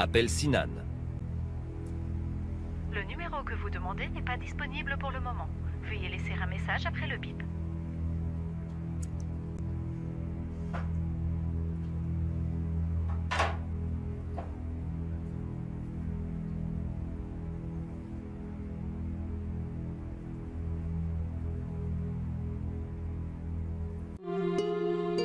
Appelle Sinan. Le numéro que vous demandez n'est pas disponible pour le moment. Veuillez laisser un message après le bip.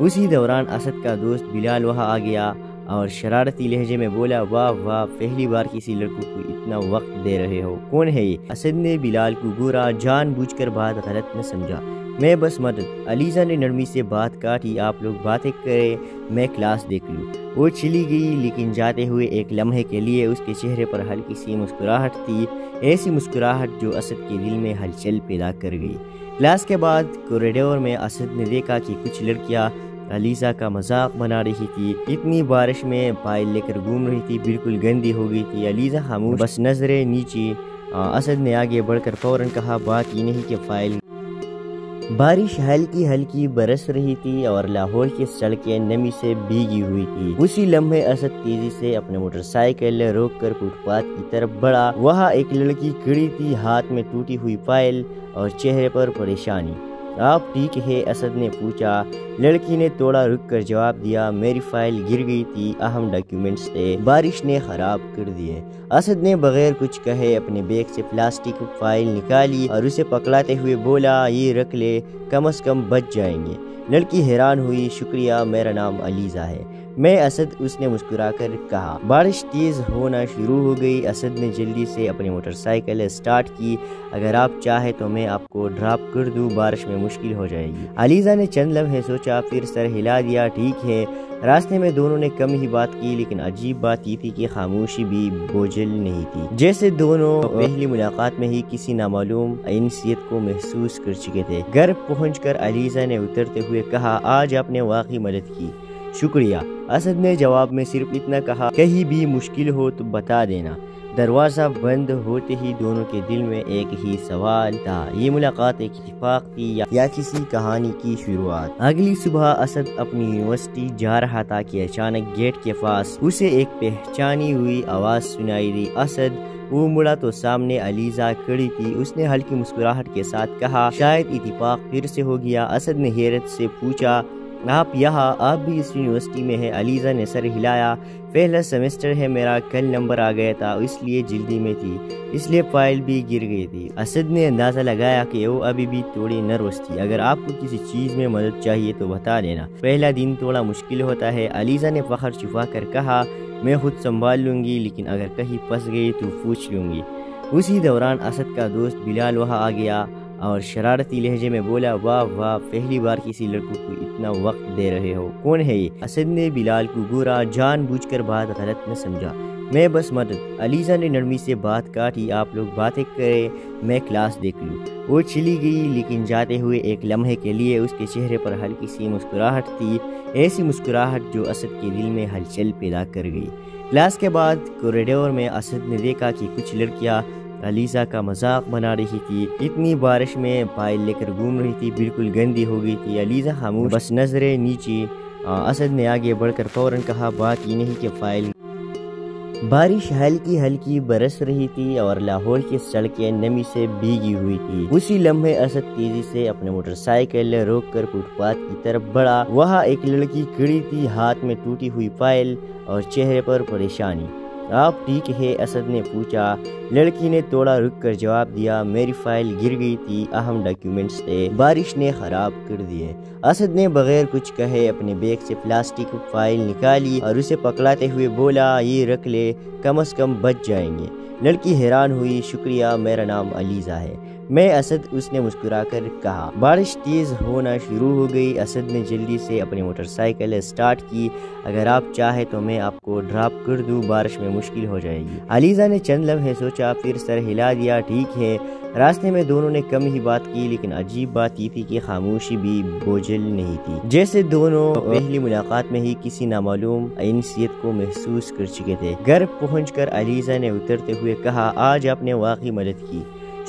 اسی دوران اسد کا دوست بلال وہاں آ گیا اور شرارتی لہجے میں بولا، واہ واہ، پہلی بار کسی لڑکوں کو اتنا وقت دے رہے ہو، کون ہے یہ؟ اسد نے بلال کو گورا، جان بوجھ کر بات غلط نہ سمجھا، میں بس مدد۔ علیزہ نے نرمی سے بات کاٹی، آپ لوگ باتیں کریں، میں کلاس دیکھ لوں۔ وہ چلی گئی، لیکن جاتے ہوئے ایک لمحے کے لیے اس کے چہرے پر ہلکی سی مسکراہٹ تھی، ایسی مسکراہٹ جو اسد کے دل میں ہلچل پیدا کر گئی۔ کلاس کے بعد کوریڈور میں اسد نے دیکھا کہ کچھ لڑکیاں علیزہ کا مذاق بنا رہی تھی، اتنی بارش میں پائل لے کر گھوم رہی تھی، بالکل گندی ہو گئی تھی۔ علیزہ خاموش، بس نظریں نیچے۔ اسد نے آگے بڑھ کر فوراً کہا، بات یہ نہیں کہ فائل۔ بارش ہلکی ہلکی برس رہی تھی اور لاہور کی سڑکیں نمی سے بھیگی ہوئی تھی۔ اسی لمحے اسد تیزی سے اپنے موٹر سائیکل روک کر فٹ پاتھ کی طرف بڑھا۔ وہاں ایک لڑکی کھڑی تھی، ہاتھ میں ٹوٹی ہوئی فائل اور چہرے پر پریشانی۔ آپ ٹھیک ہے؟ اسد نے پوچھا۔ لڑکی نے تھوڑا رک کر جواب دیا، میری فائل گر گئی تھی، اہم ڈاکیومنٹس تھے، بارش نے خراب کر دیے۔ اسد نے بغیر کچھ کہے اپنے بیگ سے پلاسٹک فائل نکالی اور اسے پکڑاتے ہوئے بولا، یہ رکھ لے، کم از کم بچ جائیں گے۔ لڑکی حیران ہوئی، شکریہ، میرا نام علیزہ ہے میں اسد، اس نے مسکرا کر کہا۔ بارش تیز ہونا شروع ہو گئی۔ اسد نے جلدی سے اپنی موٹر سائیکل اسٹارٹ کی، اگر آپ چاہیں تو میں آپ کو ڈراپ کر دوں، بارش میں مشکل ہو جائے گی۔ علیزہ نے چند لمحے سوچا، پھر سر ہلا دیا، ٹھیک ہے۔ راستے میں دونوں نے کم ہی بات کی، لیکن عجیب بات یہ تھی کہ خاموشی بھی بوجھل نہیں تھی، جیسے دونوں پہلی ملاقات میں ہی کسی نامعلوم انسیت کو محسوس کر چکے تھے۔ گھر پہنچ کر علیزہ نے اترتے ہوئے کہا، آج آپ نے واقعی مدد کی، شکریہ۔ اسد نے جواب میں صرف اتنا کہا، کہیں بھی مشکل ہو تو بتا دینا۔ دروازہ بند ہوتے ہی دونوں کے دل میں ایک ہی سوال تھا، یہ ملاقات ایک اتفاق تھی یا کسی کہانی کی شروعات؟ اگلی صبح اسد اپنی یونیورسٹی جا رہا تھا کہ اچانک گیٹ کے پاس اسے ایک پہچانی ہوئی آواز سنائی دی، اسد۔ وہ مڑا تو سامنے علیزہ کھڑی تھی، اس نے ہلکی مسکراہٹ کے ساتھ کہا، شاید اتفاق پھر سے ہو گیا۔ اسد نے حیرت سے پوچھا، آپ یہاں؟ آپ بھی اس یونیورسٹی میں ہیں؟ علیزہ نے سر ہلایا، پہلا سیمسٹر ہے میرا، کل نمبر آ گیا تھا، اس لیے جلدی میں تھی، اس لیے فائل بھی گر گئی تھی۔ اسد نے اندازہ لگایا کہ وہ ابھی بھی تھوڑی نروس تھی، اگر آپ کو کسی چیز میں مدد چاہیے تو بتا دینا، پہلا دن تھوڑا مشکل ہوتا ہے۔ علیزہ نے فخر چھپا کر کہا، میں خود سنبھال لوں گی، لیکن اگر کہیں پھنس گئی تو پوچھ لوں گی۔ اسی دوران اسد کا دوست بلال وہاں آ گیا اور شرارتی لہجے میں بولا، واہ واہ، پہلی بار کسی لڑکوں کو اتنا وقت دے رہے ہو، کون ہے یہ؟ اسد نے بلال کو گورا، جان بوجھ کر بات غلط نہ سمجھا، میں بس مدد۔ علیزہ نے نرمی سے بات کاٹی، آپ لوگ باتیں کریں، میں کلاس دیکھ لوں۔ وہ چلی گئی، لیکن جاتے ہوئے ایک لمحے کے لیے اس کے چہرے پر ہلکی سی مسکراہٹ تھی، ایسی مسکراہٹ جو اسد کے دل میں ہلچل پیدا کر گئی۔ کلاس کے بعد کوریڈور میں اسد نے دیکھا کہ کچھ لڑکیاں علیزہ کا مذاق بنا رہی تھی، اتنی بارش میں پائل لے کر گھوم رہی تھی، بالکل گندی ہو گئی تھی۔ علیزہ خاموش، بس نظریں نیچے۔ اسد نے آگے بڑھ کر فوراً کہا، بات یہ نہیں کہ فائل۔ بارش ہلکی ہلکی برس رہی تھی اور لاہور کی سڑکیں نمی سے بھیگی ہوئی تھی۔ اسی لمحے اسد تیزی سے اپنے موٹر سائیکل روک کر فٹ پاتھ کی طرف بڑھا۔ وہاں ایک لڑکی کھڑی تھی، ہاتھ میں ٹوٹی ہوئی فائل اور چہرے پر پریشانی۔ آپ ٹھیک ہے؟ اسد نے پوچھا۔ لڑکی نے تھوڑا رک کر جواب دیا، میری فائل گر گئی تھی، اہم ڈاکیومنٹس تھے، بارش نے خراب کر دیے۔ اسد نے بغیر کچھ کہے اپنے بیگ سے پلاسٹک فائل نکالی اور اسے پکڑاتے ہوئے بولا، یہ رکھ لے، کم از کم بچ جائیں گے۔ لڑکی حیران ہوئی، شکریہ، میرا نام علیزہ ہے میں اسد، اس نے مسکرا کر کہا۔ بارش تیز ہونا شروع ہو گئی۔ اسد نے جلدی سے اپنی موٹر سائیکل اسٹارٹ کی، اگر آپ چاہیں تو میں آپ کو ڈراپ کر دوں، بارش میں مشکل ہو جائے گی۔ علیزہ نے چند لمحے سوچا، پھر سر ہلا دیا، ٹھیک ہے۔ راستے میں دونوں نے کم ہی بات کی، لیکن عجیب بات یہ تھی کہ خاموشی بھی بوجھل نہیں تھی، جیسے دونوں پہلی ملاقات میں ہی کسی نامعلوم انسیت کو محسوس کر چکے تھے۔ گھر پہنچ کر علیزہ نے اترتے ہوئے کہا، آج آپ نے واقعی مدد کی،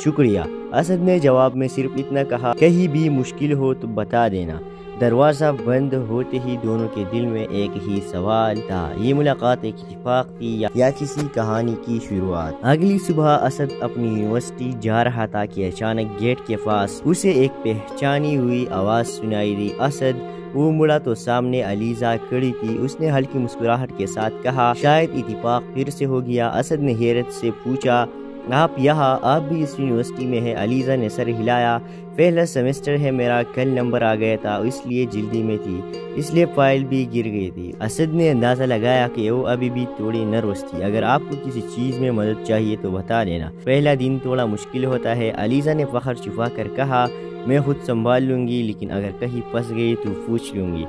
شکریہ۔ اسد نے جواب میں صرف اتنا کہا، کہیں بھی مشکل ہو تو بتا دینا۔ دروازہ بند ہوتے ہی دونوں کے دل میں ایک ہی سوال تھا، یہ ملاقات ایک اتفاق تھی یا کسی کہانی کی شروعات؟ اگلی صبح اسد اپنی یونیورسٹی جا رہا تھا کہ اچانک گیٹ کے پاس اسے ایک پہچانی ہوئی آواز سنائی دی، اسد۔ وہ مڑا تو سامنے علیزہ کھڑی تھی، اس نے ہلکی مسکراہٹ کے ساتھ کہا، شاید اتفاق پھر سے ہو گیا۔ اسد نے حیرت سے پوچھا، آپ یہاں، آپ بھی اس یونیورسٹی میں ہیں؟ علیزہ نے سر ہلایا۔ پہلا سیمسٹر ہے میرا، کل نمبر آ گیا تھا، اس لیے جلدی میں تھی، اس لیے فائل بھی گر گئی تھی۔ اسد نے اندازہ لگایا کہ وہ ابھی بھی تھوڑی نروس تھی۔ اگر آپ کو کسی چیز میں مدد چاہیے تو بتا دینا، پہلا دن تھوڑا مشکل ہوتا ہے۔ علیزہ نے فخر چھپا کر کہا، میں خود سنبھال لوں گی، لیکن اگر کہیں پھنس گئی تو پوچھ لوں گی۔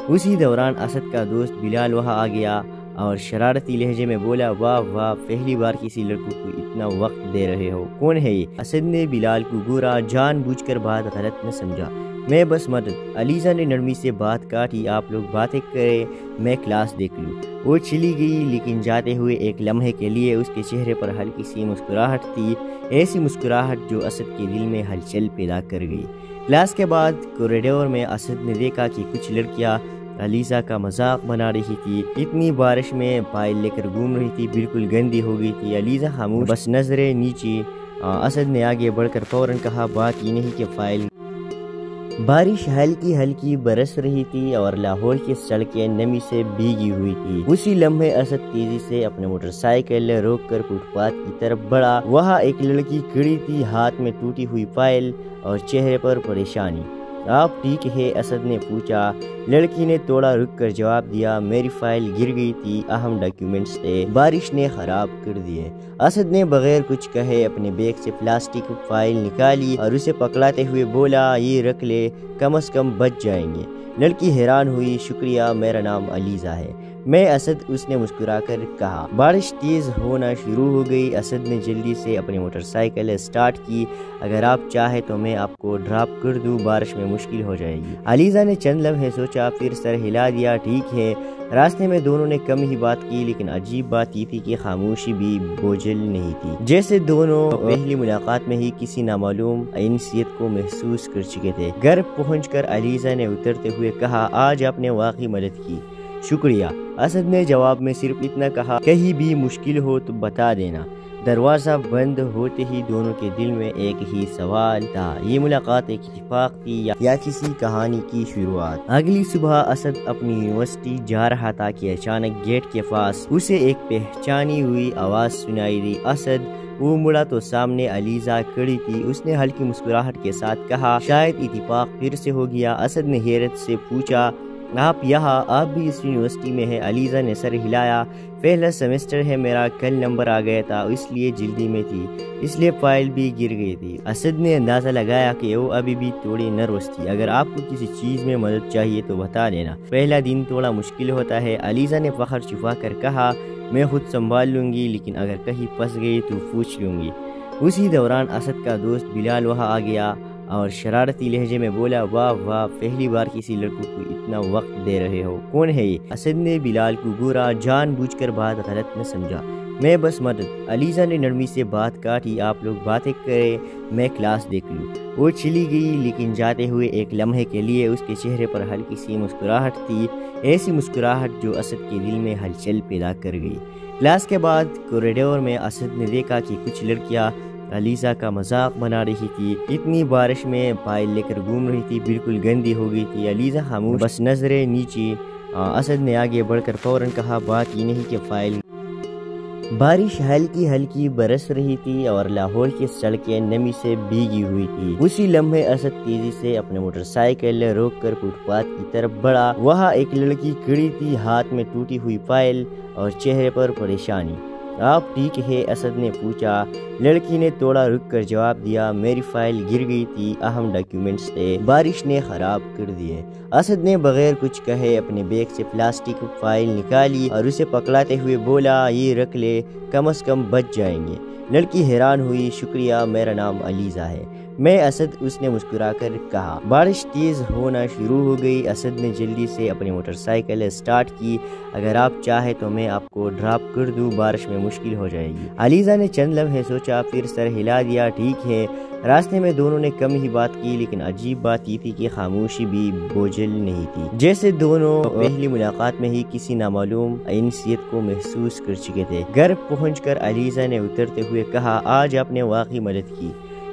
اسی دوران اسد کا دوست بلال وہاں آ گیا اور شرارتی لہجے میں بولا، واہ واہ، پہلی بار کسی لڑکوں کو اتنا وقت دے رہے ہو، کون ہے یہ؟ اسد نے بلال کو گورا، جان بوجھ کر بات غلط نہ سمجھا، میں بس مدد۔ علیزہ نے نرمی سے بات کاٹی، آپ لوگ باتیں کریں، میں کلاس دیکھ لوں۔ وہ چلی گئی، لیکن جاتے ہوئے ایک لمحے کے لیے اس کے چہرے پر ہلکی سی مسکراہٹ تھی، ایسی مسکراہٹ جو اسد کے دل میں ہلچل پیدا کر گئی۔ کلاس کے بعد کوریڈور میں اسد نے دیکھا کہ کچھ لڑکیاں علیزہ کا مذاق بنا رہی تھی، اتنی بارش میں فائل لے کر گھوم رہی تھی، بالکل گندی ہو گئی تھی۔ علیزہ خاموش، بس نظریں نیچے۔ اسد نے آگے بڑھ کر فوراً کہا، بات یہ نہیں کہ فائل۔ بارش ہلکی ہلکی برس رہی تھی اور لاہور کی سڑکیں نمی سے بھیگی ہوئی تھی۔ اسی لمحے اسد تیزی سے اپنے موٹر سائیکل روک کر فٹ پاتھ کی طرف بڑھا۔ وہاں ایک لڑکی کھڑی تھی، ہاتھ میں ٹوٹی ہوئی فائل اور چہرے پر پریشانی۔ آپ ٹھیک ہے؟ اسد نے پوچھا۔ لڑکی نے تھوڑا رک کر جواب دیا، میری فائل گر گئی تھی، اہم ڈاکیومنٹس تھے، بارش نے خراب کر دیے۔ اسد نے بغیر کچھ کہے اپنے بیگ سے پلاسٹک فائل نکالی اور اسے پکڑاتے ہوئے بولا، یہ رکھ لے، کم از کم بچ جائیں گے۔ لڑکی حیران ہوئی، شکریہ، میرا نام علیزہ ہے۔ میں اسد، اس نے مسکرا کر کہا۔ بارش تیز ہونا شروع ہو گئی۔ اسد نے جلدی سے اپنی موٹر سائیکل سٹارٹ کی، اگر آپ چاہیں تو میں آپ کو ڈراپ کر دوں، بارش میں مشکل ہو جائے گی۔ علیزہ نے چند لمحے سوچا، پھر سر ہلا دیا، ٹھیک ہے۔ راستے میں دونوں نے کم ہی بات کی، لیکن عجیب بات یہ تھی کہ خاموشی بھی بوجھل نہیں تھی، جیسے دونوں پہلی ملاقات میں ہی کسی نامعلوم انسیت کو محسوس کر چکے تھے۔ گھر پہنچ کر علیزہ نے اترتے ہوئے کہا، آج آپ نے واقعی مدد کی، شکریہ۔ اسد نے جواب میں صرف اتنا کہا، کہیں بھی مشکل ہو تو بتا دینا۔ دروازہ بند ہوتے ہی دونوں کے دل میں ایک ہی سوال تھا، یہ ملاقات ایک اتفاق تھی یا کسی کہانی کی شروعات؟ اگلی صبح اسد اپنی یونیورسٹی جا رہا تھا کہ اچانک گیٹ کے پاس اسے ایک پہچانی ہوئی آواز سنائی دی، اسد۔ وہ مڑا تو سامنے علیزہ کھڑی تھی۔ اس نے ہلکی مسکراہٹ کے ساتھ کہا، شاید اتفاق پھر سے ہو گیا۔ اسد نے حیرت سے پوچھا، آپ یہاں، آپ بھی اس یونیورسٹی میں ہیں؟ علیزہ نے سر ہلایا۔ پہلا سیمسٹر ہے میرا، کل نمبر آ گیا تھا، اس لیے جلدی میں تھی، اس لیے فائل بھی گر گئی تھی۔ اسد نے اندازہ لگایا کہ وہ ابھی بھی تھوڑی نروس تھی۔ اگر آپ کو کسی چیز میں مدد چاہیے تو بتا دینا، پہلا دن تھوڑا مشکل ہوتا ہے۔ علیزہ نے فخر چھپا کر کہا، میں خود سنبھال لوں گی، لیکن اگر کہیں پھنس گئی تو پوچھ لوں گی۔ اسی دوران اسد کا دوست بلال وہاں آ گیا اور شرارتی لہجے میں بولا، واہ واہ، پہلی بار کسی لڑکوں کو اتنا وقت دے رہے ہو، کون ہے یہ؟ اسد نے بلال کو گورا، جان بوجھ کر بات غلط نہ سمجھا، میں بس مدد۔ علیزہ نے نرمی سے بات کاٹی، آپ لوگ باتیں کریں، میں کلاس دیکھ لوں۔ وہ چلی گئی، لیکن جاتے ہوئے ایک لمحے کے لیے اس کے چہرے پر ہلکی سی مسکراہٹ تھی، ایسی مسکراہٹ جو اسد کے دل میں ہلچل پیدا کر گئی۔ کلاس کے بعد کوریڈور میں اسد نے دیکھا کہ کچھ لڑکیاں علیزہ کا مذاق بنا رہی تھی، اتنی بارش میں فائل لے کر گھوم رہی تھی، بالکل گندی ہو گئی تھی۔ علیزہ خاموش، بس نظریں نیچے۔ اسد نے آگے بڑھ کر فوراً کہا، بات یہ نہیں کہ فائل۔ بارش ہلکی ہلکی برس رہی تھی اور لاہور کی سڑکیں نمی سے بھیگی ہوئی تھی۔ اسی لمحے اسد تیزی سے اپنے موٹر سائیکل روک کر فٹ پاتھ کی طرف بڑھا۔ وہاں ایک لڑکی کھڑی تھی، ہاتھ میں ٹوٹی ہوئی فائل اور چہرے پر پریشانی۔ آپ ٹھیک ہے؟ اسد نے پوچھا۔ لڑکی نے تھوڑا رک کر جواب دیا، میری فائل گر گئی تھی، اہم ڈاکیومنٹس تھے، بارش نے خراب کر دیے۔ اسد نے بغیر کچھ کہے اپنے بیگ سے پلاسٹک فائل نکالی اور اسے پکڑاتے ہوئے بولا، یہ رکھ لے، کم از کم بچ جائیں گے۔ لڑکی حیران ہوئی، شکریہ، میرا نام علیزہ ہے۔ میں اسد، اس نے مسکرا کر کہا۔ بارش تیز ہونا شروع ہو گئی۔ اسد نے جلدی سے اپنی موٹر سائیکل سٹارٹ کی، اگر آپ چاہیں تو میں آپ کو ڈراپ کر دوں، بارش میں مشکل ہو جائے گی۔ علیزہ نے چند لمحے سوچا، پھر سر ہلا دیا، ٹھیک ہے۔ راستے میں دونوں نے کم ہی بات کی، لیکن عجیب بات یہ تھی کہ خاموشی بھی بوجھل نہیں تھی، جیسے دونوں پہلی ملاقات میں ہی کسی نامعلوم انسیت کو محسوس کر چکے تھے۔ گھر پہنچ کر علیزہ نے اترتے ہوئے کہا، آج آپ نے واقعی مدد کی،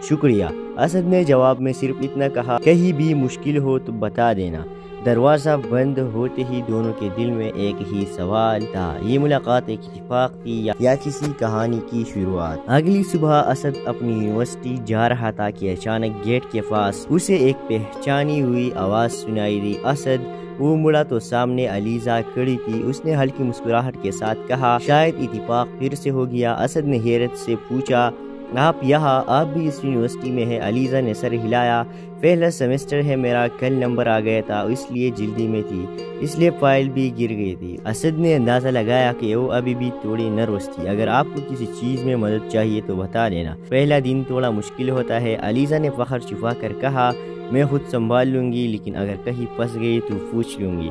شکریہ۔ اسد نے جواب میں صرف اتنا کہا، کہیں بھی مشکل ہو تو بتا دینا، دروازہ بند ہوتے ہی دونوں کے دل میں ایک ہی سوال تھا، یہ ملاقات ایک اتفاق تھی یا کسی کہانی کی شروعات؟ اگلی صبح اسد اپنی یونیورسٹی جا رہا تھا کہ اچانک گیٹ کے پاس اسے ایک پہچانی ہوئی آواز سنائی دی، اسد۔ وہ مڑا تو سامنے علیزہ کھڑی تھی۔ اس نے ہلکی مسکراہٹ کے ساتھ کہا، شاید اتفاق پھر سے ہو گیا۔ اسد نے حیرت سے پوچھا، آپ یہاں؟ آپ بھی اس یونیورسٹی میں ہیں؟ علیزہ نے سر ہلایا، پہلا سیمسٹر ہے میرا، کل نمبر آ گیا تھا، اس لیے جلدی میں تھی، اس لیے فائل بھی گر گئی تھی۔ اسد نے اندازہ لگایا کہ وہ ابھی بھی تھوڑی نروس تھی۔ اگر آپ کو کسی چیز میں مدد چاہیے تو بتا دینا، پہلا دن تھوڑا مشکل ہوتا ہے۔ علیزہ نے فخر چھپا کر کہا، میں خود سنبھال لوں گی، لیکن اگر کہیں پھنس گئی تو پوچھ لوں گی۔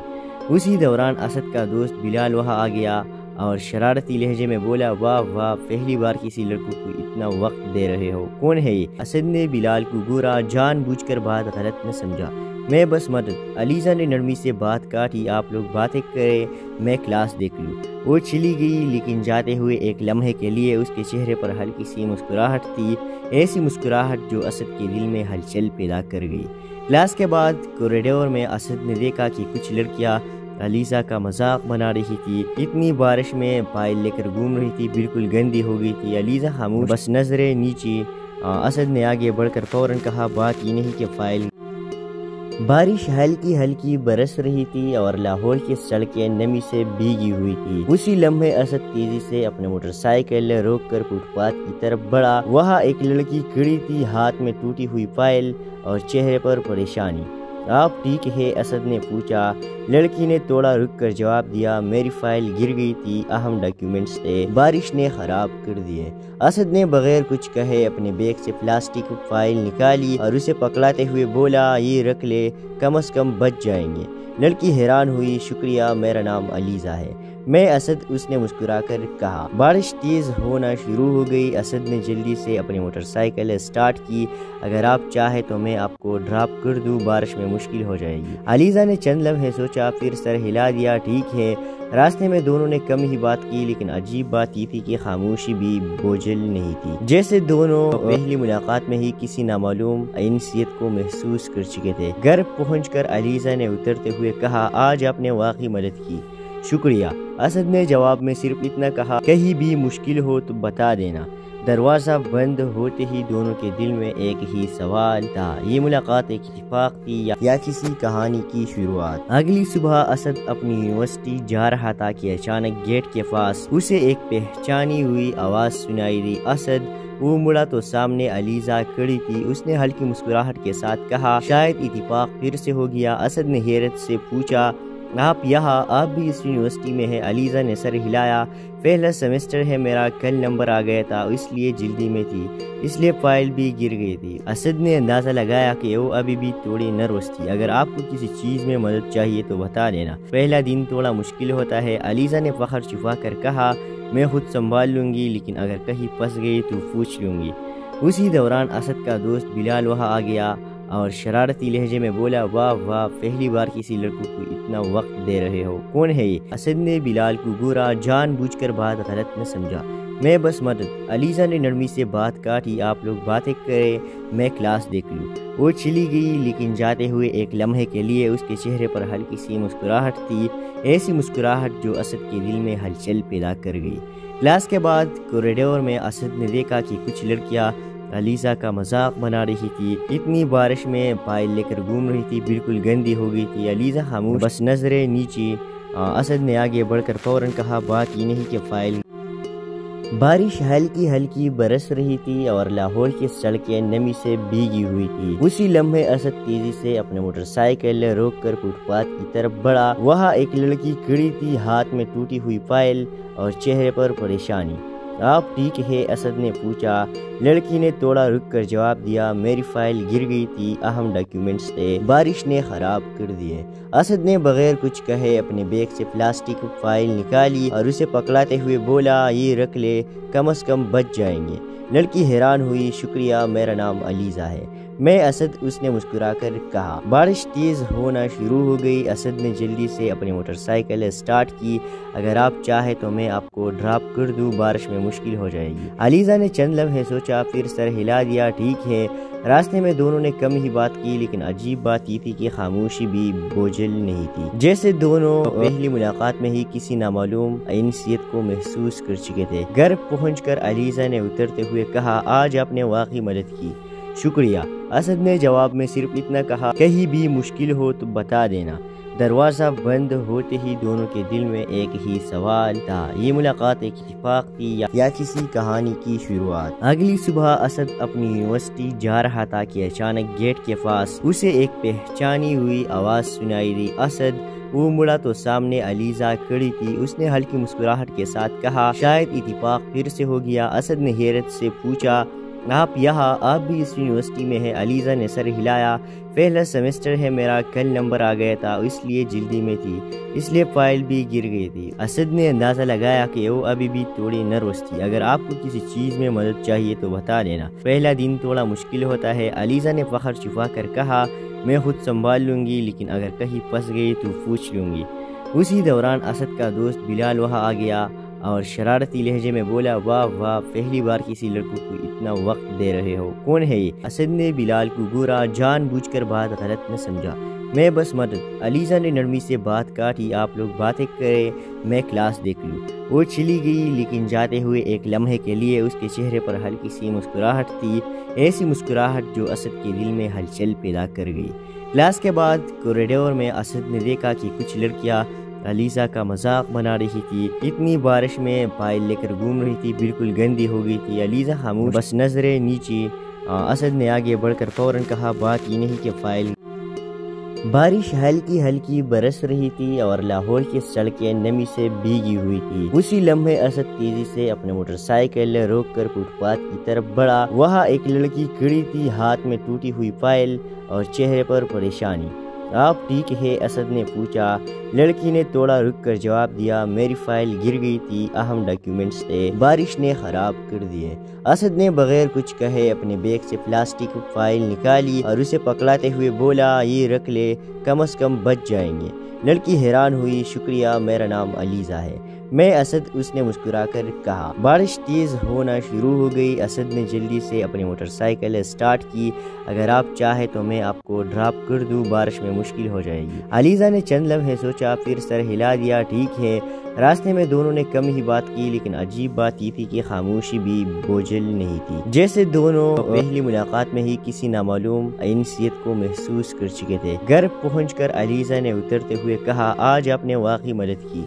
اسی دوران اسد کا دوست بلال وہاں آ گیا اور شرارتی لہجے میں بولا، واہ واہ، پہلی بار کسی لڑکوں کو اتنا وقت دے رہے ہو، کون ہے یہ؟ اسد نے بلال کو گورا، جان بوجھ کر بات غلط نہ سمجھا، میں بس مدد۔ علیزہ نے نرمی سے بات کاٹی، آپ لوگ باتیں کریں، میں کلاس دیکھ لوں۔ وہ چلی گئی، لیکن جاتے ہوئے ایک لمحے کے لیے اس کے چہرے پر ہلکی سی مسکراہٹ تھی، ایسی مسکراہٹ جو اسد کے دل میں ہلچل پیدا کر گئی۔ کلاس کے بعد کوریڈور میں اسد نے دیکھا کہ کچھ لڑکیاں علیزہ کا مذاق بنا رہی تھی، اتنی بارش میں فائل لے کر گھوم رہی تھی، بالکل گندی ہو گئی تھی۔ علیزہ خاموش، بس نظریں نیچے۔ اسد نے آگے بڑھ کر فوراً کہا، بات یہ نہیں کہ فائل۔ بارش ہلکی ہلکی برس رہی تھی اور لاہور کی سڑکیں نمی سے بھیگی ہوئی تھی۔ اسی لمحے اسد تیزی سے اپنے موٹر سائیکل روک کر فٹ پاتھ کی طرف بڑھا۔ وہاں ایک لڑکی کھڑی تھی، ہاتھ میں ٹوٹی ہوئی فائل اور چہرے پر پریشانی۔ آپ ٹھیک ہے؟ اسد نے پوچھا۔ لڑکی نے تھوڑا رک کر جواب دیا، میری فائل گر گئی تھی، اہم ڈاکیومنٹس تھے، بارش نے خراب کر دیے۔ اسد نے بغیر کچھ کہے اپنے بیگ سے پلاسٹک فائل نکالی اور اسے پکڑاتے ہوئے بولا، یہ رکھ لے، کم از کم بچ جائیں گے۔ لڑکی حیران ہوئی، شکریہ، میرا نام علیزہ ہے میں۔ اسد، اس نے مسکرا کر کہا۔ بارش تیز ہونا شروع ہو گئی۔ اسد نے جلدی سے اپنی موٹر سائیکل سٹارٹ کی، اگر آپ چاہیں تو میں آپ کو ڈراپ کر دوں، بارش میں مشکل ہو جائے گی۔ علیزہ نے چند لمحے سوچا، پھر سر ہلا دیا، ٹھیک ہے۔ راستے میں دونوں نے کم ہی بات کی، لیکن عجیب بات یہ تھی کہ خاموشی بھی بوجھل نہیں تھی، جیسے دونوں پہلی ملاقات میں ہی کسی نامعلوم انسیت کو محسوس کر چکے تھے۔ گھر پہنچ کر علیزہ نے اترتے ہوئے کہا، آج آپ نے واقعی مدد کی، شکریہ۔ اسد نے جواب میں صرف اتنا کہا، کہیں بھی مشکل ہو تو بتا دینا۔ دروازہ بند ہوتے ہی دونوں کے دل میں ایک ہی سوال تھا، یہ ملاقات ایک اتفاق تھی یا کسی کہانی کی شروعات؟ اگلی صبح اسد اپنی یونیورسٹی جا رہا تھا کہ اچانک گیٹ کے پاس اسے ایک پہچانی ہوئی آواز سنائی دی، اسد۔ وہ مڑا تو سامنے علیزہ کھڑی تھی۔ اس نے ہلکی مسکراہٹ کے ساتھ کہا، شاید اتفاق پھر سے ہو گیا۔ اسد نے حیرت سے پوچھا، آپ یہاں؟ آپ بھی اس یونیورسٹی میں ہیں؟ علیزہ نے سر ہلایا، پہلا سیمسٹر ہے میرا، کل نمبر آ گیا تھا، اس لیے جلدی میں تھی، اس لیے فائل بھی گر گئی تھی۔ اسد نے اندازہ لگایا کہ وہ ابھی بھی تھوڑی نروس تھی۔ اگر آپ کو کسی چیز میں مدد چاہیے تو بتا دینا، پہلا دن تھوڑا مشکل ہوتا ہے۔ علیزہ نے فخر چھپا کر کہا، میں خود سنبھال لوں گی، لیکن اگر کہیں پھنس گئی تو پوچھ لوں گی۔ اسی دوران اسد کا دوست بلال وہاں آ گیا اور شرارتی لہجے میں بولا، واہ واہ، پہلی بار کسی لڑکوں کو اتنا وقت دے رہے ہو، کون ہے یہ؟ اسد نے بلال کو گورا، جان بوجھ کر بات غلط نہ سمجھا، میں بس مدد۔ علیزہ نے نرمی سے بات کاٹی، آپ لوگ باتیں کریں، میں کلاس دیکھ لوں۔ وہ چلی گئی، لیکن جاتے ہوئے ایک لمحے کے لیے اس کے چہرے پر ہلکی سی مسکراہٹ تھی، ایسی مسکراہٹ جو اسد کے دل میں ہلچل پیدا کر گئی۔ کلاس کے بعد کوریڈور میں اسد نے دیکھا کہ کچھ لڑکیاں علیزہ کا مذاق بنا رہی تھی، اتنی بارش میں فائل لے کر گھوم رہی تھی، بالکل گندی ہو گئی تھی۔ علیزہ خاموش، بس نظریں نیچے۔ اسد نے آگے بڑھ کر فوراً کہا، بات یہ نہیں کہ فائل۔ بارش ہلکی ہلکی برس رہی تھی اور لاہور کی سڑکیں نمی سے بھیگی ہوئی تھی۔ اسی لمحے اسد تیزی سے اپنے موٹر سائیکل روک کر فٹ پاتھ کی طرف بڑھا۔ وہاں ایک لڑکی کھڑی تھی، ہاتھ میں ٹوٹی ہوئی فائل اور چہرے پر پریشانی۔ آپ ٹھیک ہے؟ اسد نے پوچھا۔ لڑکی نے تھوڑا رک کر جواب دیا، میری فائل گر گئی تھی، اہم ڈاکیومنٹس تھے، بارش نے خراب کر دیے۔ اسد نے بغیر کچھ کہے اپنے بیگ سے پلاسٹک فائل نکالی اور اسے پکڑاتے ہوئے بولا، یہ رکھ لے، کم از کم بچ جائیں گے۔ لڑکی حیران ہوئی، شکریہ، میرا نام علیزہ ہے میں۔ اسد، اس نے مسکرا کر کہا۔ بارش تیز ہونا شروع ہو گئی۔ اسد نے جلدی سے اپنی موٹر سائیکل سٹارٹ کی، اگر آپ چاہیں تو میں آپ کو ڈراپ کر دوں، بارش میں مشکل ہو جائے گی۔ علیزہ نے چند لمحے سوچا، پھر سر ہلا دیا، ٹھیک ہے۔ راستے میں دونوں نے کم ہی بات کی، لیکن عجیب بات یہ تھی کہ خاموشی بھی بوجھل نہیں تھی، جیسے دونوں پہلی ملاقات میں ہی کسی نامعلوم انسیت کو محسوس کر چکے تھے۔ گھر پہنچ کر علیزہ نے اترتے ہوئے کہا، آج آپ نے واقعی مدد کی، شکریہ۔ اسد نے جواب میں صرف اتنا کہا، کہیں بھی مشکل ہو تو بتا دینا۔ دروازہ بند ہوتے ہی دونوں کے دل میں ایک ہی سوال تھا، یہ ملاقات ایک اتفاق تھی یا کسی کہانی کی شروعات؟ اگلی صبح اسد اپنی یونیورسٹی جا رہا تھا کہ اچانک گیٹ کے پاس اسے ایک پہچانی ہوئی آواز سنائی دی۔ اسد وہ مڑا تو سامنے علیزہ کھڑی تھی۔ اس نے ہلکی مسکراہٹ کے ساتھ کہا، شاید اتفاق پھر سے ہو گیا۔ اسد نے حیرت سے پوچھا، آپ یہاں؟ آپ بھی اس یونیورسٹی میں ہیں؟ علیزہ نے سر ہلایا، پہلا سیمسٹر ہے میرا، کل نمبر آ گیا تھا، اس لیے جلدی میں تھی، اس لیے فائل بھی گر گئی تھی۔ اسد نے اندازہ لگایا کہ وہ ابھی بھی تھوڑی نروس تھی۔ اگر آپ کو کسی چیز میں مدد چاہیے تو بتا دینا، پہلا دن تھوڑا مشکل ہوتا ہے۔ علیزہ نے فخر چھپا کر کہا، میں خود سنبھال لوں گی، لیکن اگر کہیں پھنس گئی تو پوچھ لوں گی۔ اسی دوران اسد کا دوست بلال وہاں آ گیا اور شرارتی لہجے میں بولا، واہ واہ، پہلی بار کسی لڑکوں کو اتنا وقت دے رہے ہو، کون ہے یہ؟ اسد نے بلال کو گورا، جان بوجھ کر بات غلط نہ سمجھا، میں بس مدد۔ علیزہ نے نرمی سے بات کاٹی، آپ لوگ باتیں کریں، میں کلاس دیکھ لوں۔ وہ چلی گئی، لیکن جاتے ہوئے ایک لمحے کے لیے اس کے چہرے پر ہلکی سی مسکراہٹ تھی، ایسی مسکراہٹ جو اسد کے دل میں ہلچل پیدا کر گئی۔ کلاس کے بعد کوریڈور میں اسد نے دیکھا کہ کچھ لڑکیاں علیزہ کا مذاق بنا رہی تھی، اتنی بارش میں فائل لے کر گھوم رہی تھی، بالکل گندی ہو گئی تھی۔ علیزہ خاموش، بس نظریں نیچے۔ اسد نے آگے بڑھ کر فوراً کہا، بات یہ نہیں کہ فائل۔ بارش ہلکی ہلکی برس رہی تھی اور لاہور کی سڑکیں نمی سے بھیگی ہوئی تھی۔ اسی لمحے اسد تیزی سے اپنے موٹر سائیکل روک کر فٹ پاتھ کی طرف بڑھا۔ وہاں ایک لڑکی کھڑی تھی، ہاتھ میں ٹوٹی ہوئی فائل اور چہرے پر پریشانی۔ آپ ٹھیک ہے؟ اسد نے پوچھا۔ لڑکی نے تھوڑا رک کر جواب دیا، میری فائل گر گئی تھی، اہم ڈاکیومنٹس تھے، بارش نے خراب کر دیے۔ اسد نے بغیر کچھ کہے اپنے بیگ سے پلاسٹک فائل نکالی اور اسے پکڑاتے ہوئے بولا، یہ رکھ لے، کم از کم بچ جائیں گے۔ لڑکی حیران ہوئی، شکریہ، میرا نام علیزہ ہے میں۔ اسد، اس نے مسکرا کر کہا۔ بارش تیز ہونا شروع ہو گئی۔ اسد نے جلدی سے اپنی موٹر سائیکل سٹارٹ کی، اگر آپ چاہیں تو میں آپ کو ڈراپ کر دوں، بارش میں مشکل ہو جائے گی۔ علیزہ نے چند لمحے سوچا، پھر سر ہلا دیا، ٹھیک ہے۔ راستے میں دونوں نے کم ہی بات کی، لیکن عجیب بات یہ تھی کہ خاموشی بھی بوجھل نہیں تھی، جیسے دونوں پہلی ملاقات میں ہی کسی نامعلوم انسیت کو محسوس کر چکے تھے۔ گھر پہنچ کر علیزہ نے اترتے ہوئے کہا، آج آپ نے واقعی مدد کی،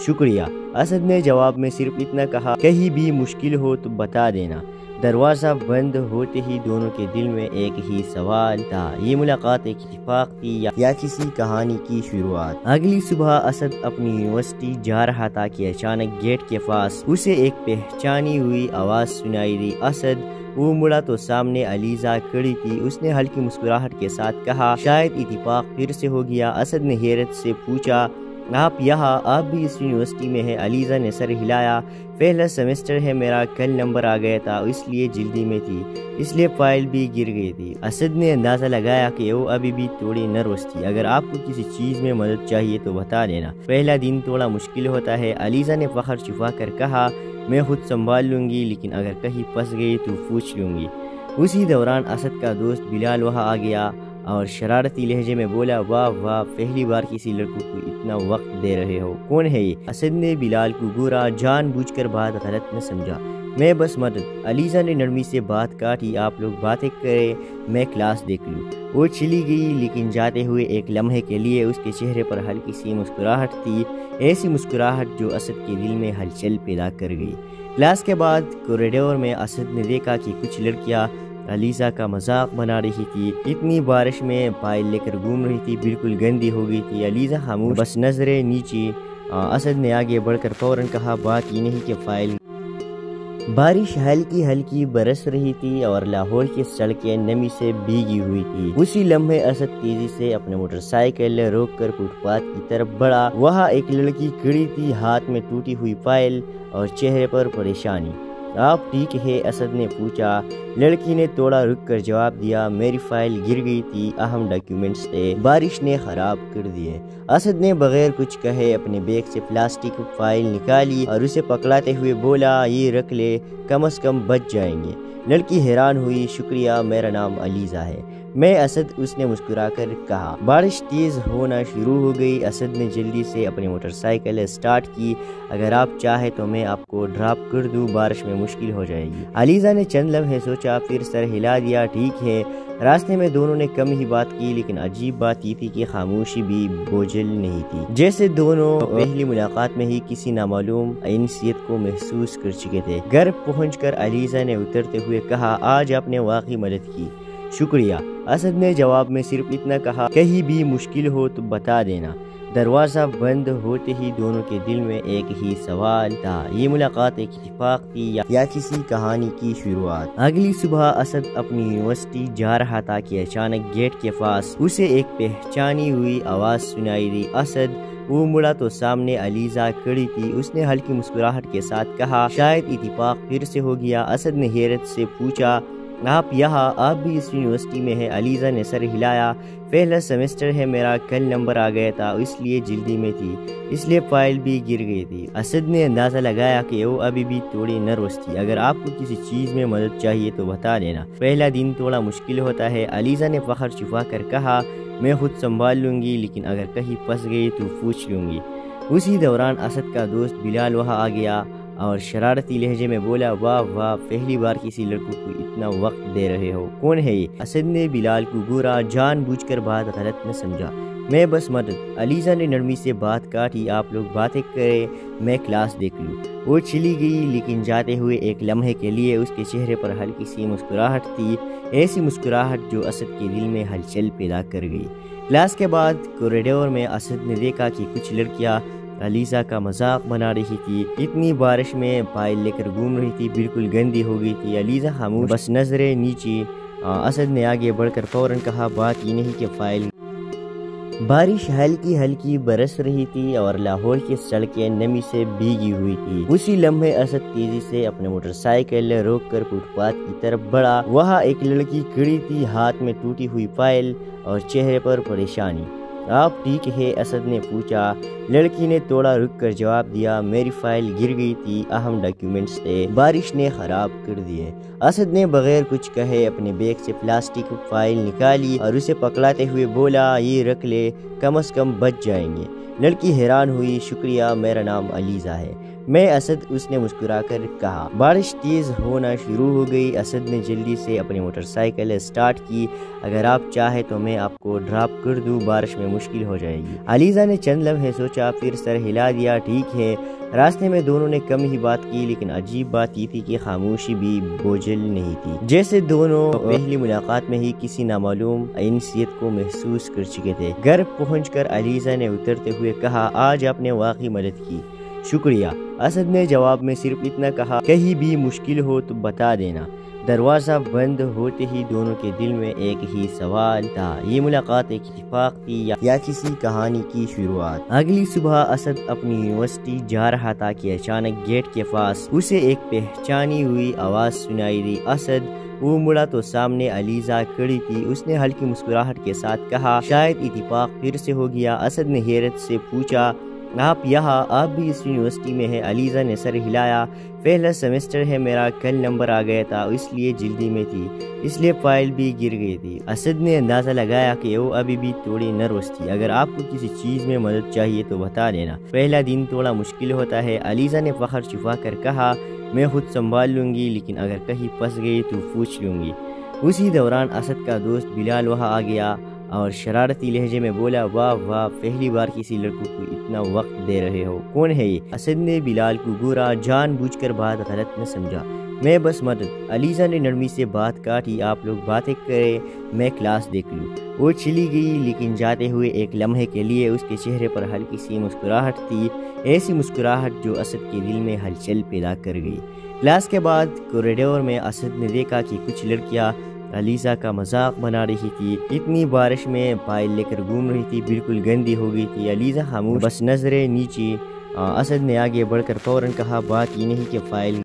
شکریہ۔ اسد نے جواب میں صرف اتنا کہا، کہیں بھی مشکل ہو تو بتا دینا۔ دروازہ بند ہوتے ہی دونوں کے دل میں ایک ہی سوال تھا، یہ ملاقات ایک اتفاق تھی یا کسی کہانی کی شروعات؟ اگلی صبح اسد اپنی یونیورسٹی جا رہا تھا کہ اچانک گیٹ کے پاس اسے ایک پہچانی ہوئی آواز سنائی دی۔ اسد وہ مڑا تو سامنے علیزہ کھڑی تھی۔ اس نے ہلکی مسکراہٹ کے ساتھ کہا، شاید اتفاق پھر سے ہو گیا۔ اسد نے حیرت سے پوچھا، آپ یہاں؟ آپ بھی اس یونیورسٹی میں ہیں؟ علیزہ نے سر ہلایا، پہلا سیمسٹر ہے میرا، کل نمبر آ گیا تھا، اس لیے جلدی میں تھی، اس لیے فائل بھی گر گئی تھی۔ اسد نے اندازہ لگایا کہ وہ ابھی بھی تھوڑی نروس تھی۔ اگر آپ کو کسی چیز میں مدد چاہیے تو بتا دینا، پہلا دن تھوڑا مشکل ہوتا ہے۔ علیزہ نے فخر چھپا کر کہا، میں خود سنبھال لوں گی، لیکن اگر کہیں پھنس گئی تو پوچھ لوں گی۔ اسی دوران اسد کا دوست بلال وہاں آ گیا اور شرارتی لہجے میں بولا، واہ واہ، پہلی بار کسی لڑکوں کو اتنا وقت دے رہے ہو، کون ہے یہ؟ اسد نے بلال کو گورا، جان بوجھ کر بات غلط نہ سمجھا، میں بس مدد۔ علیزہ نے نرمی سے بات کاٹی، آپ لوگ باتیں کریں، میں کلاس دیکھ لوں۔ وہ چلی گئی، لیکن جاتے ہوئے ایک لمحے کے لیے اس کے چہرے پر ہلکی سی مسکراہٹ تھی، ایسی مسکراہٹ جو اسد کے دل میں ہلچل پیدا کر گئی۔ کلاس کے بعد کوریڈور میں اسد نے دیکھا کہ کچھ لڑکیاں علیزہ کا مذاق بنا رہی تھی، اتنی بارش میں فائل لے کر گھوم رہی تھی، بالکل گندی ہو گئی تھی۔ علیزہ خاموش، بس نظریں نیچے۔ اسد نے آگے بڑھ کر فوراً کہا، بات یہ نہیں کہ فائل۔ بارش ہلکی ہلکی برس رہی تھی اور لاہور کی سڑکیں نمی سے بھیگی ہوئی تھی۔ اسی لمحے اسد تیزی سے اپنے موٹر سائیکل روک کر فٹ پاتھ کی طرف بڑھا۔ وہاں ایک لڑکی کھڑی تھی، ہاتھ میں ٹوٹی ہوئی فائل اور چہرے پر پریشانی۔ آپ ٹھیک ہے؟ اسد نے پوچھا۔ لڑکی نے تھوڑا رک کر جواب دیا، میری فائل گر گئی تھی، اہم ڈاکیومنٹس تھے، بارش نے خراب کر دیے۔ اسد نے بغیر کچھ کہے اپنے بیگ سے پلاسٹک فائل نکالی اور اسے پکڑاتے ہوئے بولا، یہ رکھ لے، کم از کم بچ جائیں گے۔ لڑکی حیران ہوئی، شکریہ، میرا نام علیزہ ہے۔ میں اسد، اس نے مسکرا کر کہا۔ بارش تیز ہونا شروع ہو گئی۔ اسد نے جلدی سے اپنی موٹر سائیکل اسٹارٹ کی۔ اگر آپ چاہیں تو میں آپ کو ڈراپ کر دوں، بارش میں مشکل ہو جائے گی۔ علیزہ نے چند لمحے سوچا، پھر سر ہلا دیا۔ ٹھیک ہے۔ راستے میں دونوں نے کم ہی بات کی، لیکن عجیب بات یہ تھی کہ خاموشی بھی بوجھل نہیں تھی، جیسے دونوں پہلی ملاقات میں ہی کسی نامعلوم انسیت کو محسوس کر چکے تھے۔ گھر پہنچ کر علیزہ نے اترتے ہوئے کہا، آج آپ نے واقعی مدد کی، شکریہ۔ اسد نے جواب میں صرف اتنا کہا، کہیں بھی مشکل ہو تو بتا دینا۔ دروازہ بند ہوتے ہی دونوں کے دل میں ایک ہی سوال تھا، یہ ملاقات ایک اتفاق تھی یا کسی کہانی کی شروعات؟ اگلی صبح اسد اپنی یونیورسٹی جا رہا تھا کہ اچانک گیٹ کے پاس اسے ایک پہچانی ہوئی آواز سنائی دی، اسد۔ وہ مڑا تو سامنے علیزہ کھڑی تھی۔ اس نے ہلکی مسکراہٹ کے ساتھ کہا، شاید اتفاق پھر سے ہو گیا۔ اسد نے حیرت سے پوچھا، آپ یہاں؟ آپ بھی اس یونیورسٹی میں ہیں؟ علیزہ نے سر ہلایا۔ پہلا سیمسٹر ہے میرا، کل نمبر آ گیا تھا، اس لیے جلدی میں تھی، اس لیے فائل بھی گر گئی تھی۔ اسد نے اندازہ لگایا کہ وہ ابھی بھی تھوڑی نروس تھی۔ اگر آپ کو کسی چیز میں مدد چاہیے تو بتا دینا، پہلا دن تھوڑا مشکل ہوتا ہے۔ علیزہ نے فخر چھپا کر کہا، میں خود سنبھال لوں گی، لیکن اگر کہیں پھنس گئی تو پوچھ لوں گی۔ اسی دوران اسد کا دوست بلال وہاں آ گیا اور شرارتی لہجے میں بولا، واہ واہ، پہلی بار کسی لڑکوں کو اتنا وقت دے رہے ہو، کون ہے یہ؟ اسد نے بلال کو گورا، جان بوجھ کر بات غلط نہ سمجھا، میں بس مدد۔ علیزہ نے نرمی سے بات کاٹی، آپ لوگ باتیں کریں، میں کلاس دیکھ لوں۔ وہ چلی گئی، لیکن جاتے ہوئے ایک لمحے کے لیے اس کے چہرے پر ہلکی سی مسکراہٹ تھی، ایسی مسکراہٹ جو اسد کے دل میں ہلچل پیدا کر گئی۔ کلاس کے بعد کوریڈور میں اسد نے دیکھا کہ کچھ لڑکیاں علیزہ کا مذاق بنا رہی تھی، اتنی بارش میں فائل لے کر گھوم رہی تھی، بالکل گندی ہو گئی تھی۔ علیزہ خاموش، بس نظریں نیچے۔ اسد نے آگے بڑھ کر فوراً کہا، بات یہ نہیں کہ فائل۔ بارش ہلکی ہلکی برس رہی تھی اور لاہور کی سڑکیں نمی سے بھیگی ہوئی تھی۔ اسی لمحے اسد تیزی سے اپنے موٹر سائیکل روک کر فٹ پاتھ کی طرف بڑھا۔ وہاں ایک لڑکی کھڑی تھی، ہاتھ میں ٹوٹی ہوئی فائل اور چہرے پر پریشانی۔ آپ ٹھیک ہے؟ اسد نے پوچھا۔ لڑکی نے تھوڑا رک کر جواب دیا، میری فائل گر گئی تھی، اہم ڈاکیومنٹس تھے، بارش نے خراب کر دیے۔ اسد نے بغیر کچھ کہے اپنے بیگ سے پلاسٹک فائل نکالی اور اسے پکڑاتے ہوئے بولا، یہ رکھ لے، کم از کم بچ جائیں گے۔ لڑکی حیران ہوئی، شکریہ، میرا نام علیزہ ہے۔ میں اسد، اس نے مسکرا کر کہا۔ بارش تیز ہونا شروع ہو گئی۔ اسد نے جلدی سے اپنی موٹر سائیکل اسٹارٹ کی۔ اگر آپ چاہیں تو میں آپ کو ڈراپ کر دوں، بارش میں مشکل ہو جائے گی۔ علیزہ نے چند لمحے سوچا، پھر سر ہلا دیا۔ ٹھیک ہے۔ راستے میں دونوں نے کم ہی بات کی، لیکن عجیب بات یہ تھی کہ خاموشی بھی بوجھل نہیں تھی، جیسے دونوں پہلی ملاقات میں ہی کسی نامعلوم انسیت کو محسوس کر چکے تھے۔ گھر پہنچ کر علیزہ نے اترتے ہوئے کہا، آج آپ نے واقعی مدد کی، شکریہ۔ اسد نے جواب میں صرف اتنا کہا، کہیں بھی مشکل ہو تو بتا دینا۔ دروازہ بند ہوتے ہی دونوں کے دل میں ایک ہی سوال تھا، یہ ملاقات ایک اتفاق تھی یا کسی کہانی کی شروعات؟ اگلی صبح اسد اپنی یونیورسٹی جا رہا تھا کہ اچانک گیٹ کے پاس اسے ایک پہچانی ہوئی آواز سنائی دی، اسد۔ وہ مڑا تو سامنے علیزہ کھڑی تھی۔ اس نے ہلکی مسکراہٹ کے ساتھ کہا، شاید اتفاق پھر سے ہو گیا۔ اسد نے حیرت سے پوچھا، آپ یہاں؟ آپ بھی اس یونیورسٹی میں ہیں؟ علیزہ نے سر ہلایا۔ پہلا سیمسٹر ہے میرا، کل نمبر آ گیا تھا، اس لیے جلدی میں تھی، اس لیے فائل بھی گر گئی تھی۔ اسد نے اندازہ لگایا کہ وہ ابھی بھی تھوڑی نروس تھی۔ اگر آپ کو کسی چیز میں مدد چاہیے تو بتا دینا، پہلا دن تھوڑا مشکل ہوتا ہے۔ علیزہ نے فخر چھپا کر کہا، میں خود سنبھال لوں گی، لیکن اگر کہیں پھنس گئی تو پوچھ لوں گی۔ اسی دوران اسد کا دوست بلال وہاں آ گیا اور شرارتی لہجے میں بولا، واہ واہ، پہلی بار کسی لڑکوں کو اتنا وقت دے رہے ہو، کون ہے یہ؟ اسد نے بلال کو گورا، جان بوجھ کر بات غلط نہ سمجھا، میں بس مدد۔ علیزہ نے نرمی سے بات کاٹی، آپ لوگ باتیں کریں، میں کلاس دیکھ لوں۔ وہ چلی گئی، لیکن جاتے ہوئے ایک لمحے کے لیے اس کے چہرے پر ہلکی سی مسکراہٹ تھی، ایسی مسکراہٹ جو اسد کے دل میں ہلچل پیدا کر گئی۔ کلاس کے بعد کوریڈور میں اسد نے دیکھا کہ کچھ لڑکیاں علیزہ کا مذاق بنا رہی تھی، اتنی بارش میں فائل لے کر گھوم رہی تھی، بالکل گندی ہو گئی تھی۔ علیزہ خاموش، بس نظریں نیچے۔ اسد نے آگے بڑھ کر فوراً کہا، بات یہ نہیں کہ فائل۔